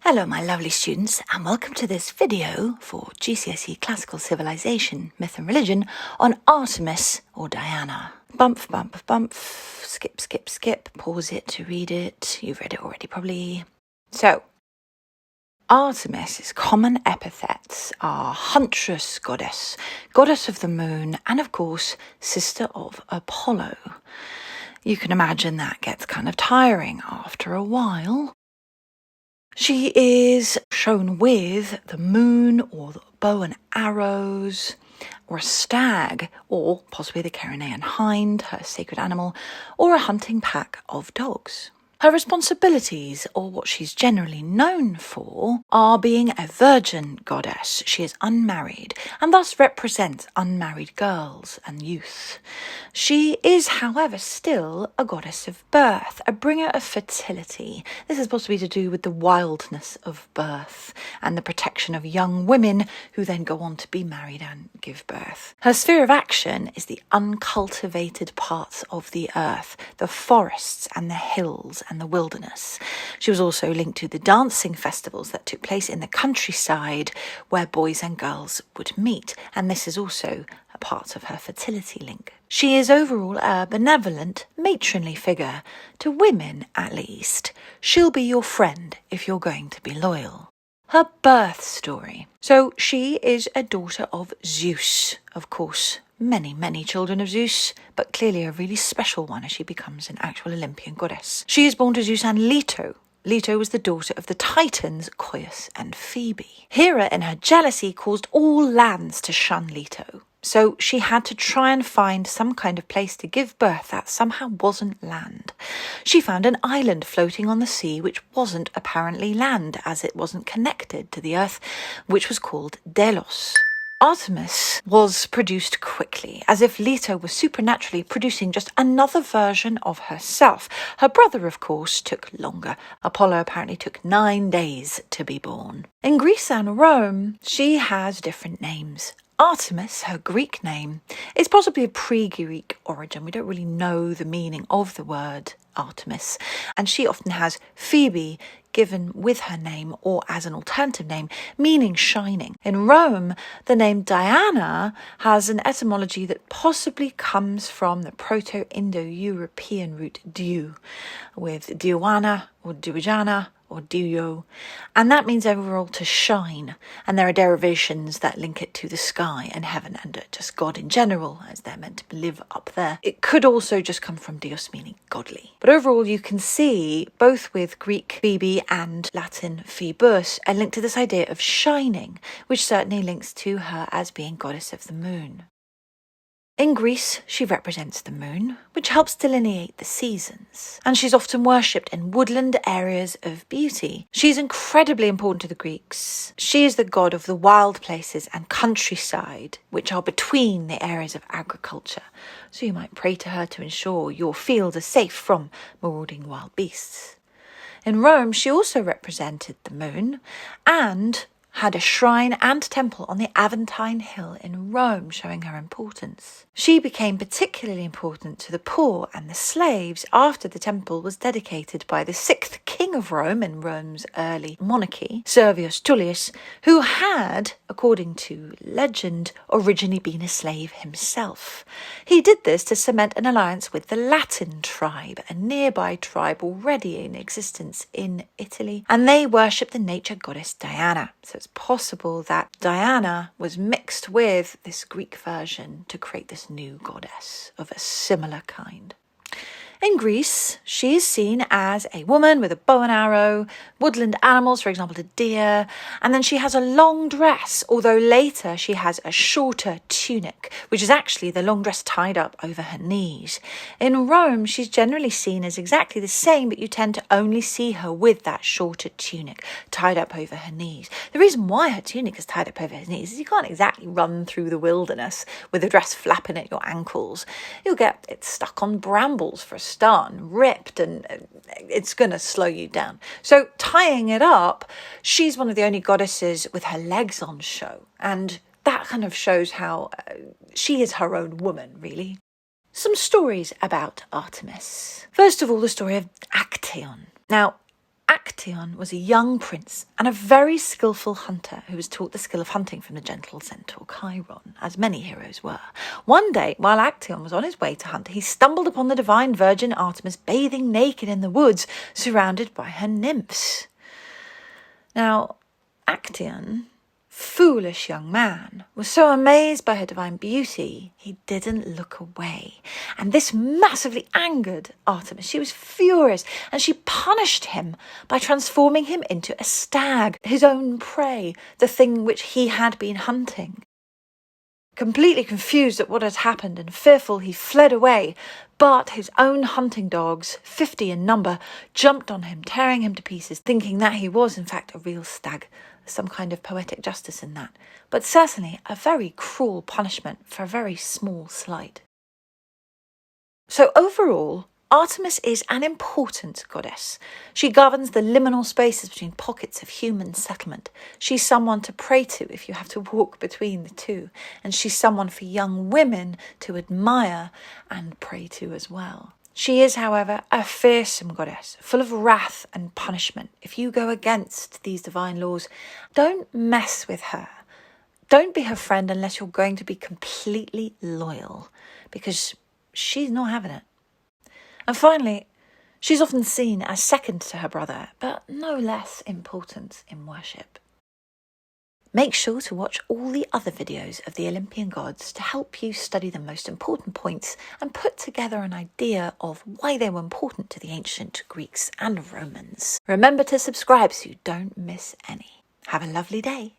Hello my lovely students, and welcome to this video for GCSE Classical Civilization, Myth and Religion on Artemis or Diana. Bump, bump, bump, skip, skip, skip, pause it to read it. You've read it already probably. So, Artemis' common epithets are huntress goddess, goddess of the moon, and of course, sister of Apollo. You can imagine that gets kind of tiring after a while. She is shown with the moon or the bow and arrows, or a stag, or possibly the Cyrenaean hind, her sacred animal, or a hunting pack of dogs. Her responsibilities, or what she's generally known for, are being a virgin goddess. She is unmarried and thus represents unmarried girls and youth. She is, however, still a goddess of birth, a bringer of fertility. This is possibly to do with the wildness of birth and the protection of young women who then go on to be married and give birth. Her sphere of action is the uncultivated parts of the earth, the forests and the hills and the wilderness. She was also linked to the dancing festivals that took place in the countryside where boys and girls would meet, and this is also a part of her fertility link. She is overall a benevolent, matronly figure, to women at least. She'll be your friend if you're going to be loyal. Her birth story. So she is a daughter of Zeus, of course. Many children of Zeus, but clearly a really special one as she becomes an actual Olympian goddess. She is born to Zeus and Leto. Leto was the daughter of the Titans, Coeus and Phoebe. Hera, in her jealousy, caused all lands to shun Leto. So she had to try and find some kind of place to give birth that somehow wasn't land. She found an island floating on the sea which wasn't apparently land, as it wasn't connected to the earth, which was called Delos. Artemis was produced quickly, as if Leto was supernaturally producing just another version of herself. Her brother, of course, took longer. Apollo apparently took 9 days to be born. In Greece and Rome, she has different names. Artemis, her Greek name, is possibly of pre-Greek origin. We don't really know the meaning of the word Artemis, and she often has Phoebe given with her name or as an alternative name, meaning shining. In Rome, the name Diana has an etymology that possibly comes from the Proto-Indo-European root diu, with diuana or diujana or diuo, and that means overall to shine, and there are derivations that link it to the sky and heaven and just God in general, as they're meant to live up there. It could also just come from dios, meaning godly. But overall you can see, both with Greek Phoebe and Latin Phoebus, a link to this idea of shining, which certainly links to her as being goddess of the moon. In Greece, she represents the moon, which helps delineate the seasons, and she's often worshipped in woodland areas of beauty. She's incredibly important to the Greeks. She is the god of the wild places and countryside, which are between the areas of agriculture. So you might pray to her to ensure your fields are safe from marauding wild beasts. In Rome, she also represented the moon and had a shrine and temple on the Aventine Hill in Rome, showing her importance. She became particularly important to the poor and the slaves after the temple was dedicated by the 6th king of Rome in Rome's early monarchy, Servius Tullius, who had, according to legend, originally been a slave himself. He did this to cement an alliance with the Latin tribe, a nearby tribe already in existence in Italy, and they worshipped the nature goddess Diana. So it's possible that Diana was mixed with this Greek version to create this new goddess of a similar kind. In Greece, she is seen as a woman with a bow and arrow, woodland animals, for example, a deer, and then she has a long dress, although later she has a shorter tunic, which is actually the long dress tied up over her knees. In Rome, she's generally seen as exactly the same, but you tend to only see her with that shorter tunic tied up over her knees. The reason why her tunic is tied up over her knees is you can't exactly run through the wilderness with the dress flapping at your ankles. You'll get it stuck on brambles for a start and ripped, and it's going to slow you down. So tying it up, she's one of the only goddesses with her legs on show, and that kind of shows how she is her own woman, really. Some stories about Artemis. First of all, the story of Actaeon. Now, Actaeon was a young prince and a very skillful hunter who was taught the skill of hunting from the gentle centaur Chiron, as many heroes were. One day, while Actaeon was on his way to hunt, he stumbled upon the divine virgin Artemis bathing naked in the woods, surrounded by her nymphs. Now, Actaeon, foolish young man, was so amazed by her divine beauty, he didn't look away. And this massively angered Artemis. She was furious, and she punished him by transforming him into a stag, his own prey, the thing which he had been hunting. Completely confused at what had happened and fearful, he fled away, but his own hunting dogs, 50 in number, jumped on him, tearing him to pieces, thinking that he was in fact a real stag. Some kind of poetic justice in that, but certainly a very cruel punishment for a very small slight. So overall, Artemis is an important goddess. She governs the liminal spaces between pockets of human settlement. She's someone to pray to if you have to walk between the two, and she's someone for young women to admire and pray to as well. She is, however, a fearsome goddess, full of wrath and punishment. If you go against these divine laws, don't mess with her. Don't be her friend unless you're going to be completely loyal, because she's not having it. And finally, she's often seen as second to her brother, but no less important in worship. Make sure to watch all the other videos of the Olympian Gods to help you study the most important points and put together an idea of why they were important to the ancient Greeks and Romans. Remember to subscribe so you don't miss any. Have a lovely day.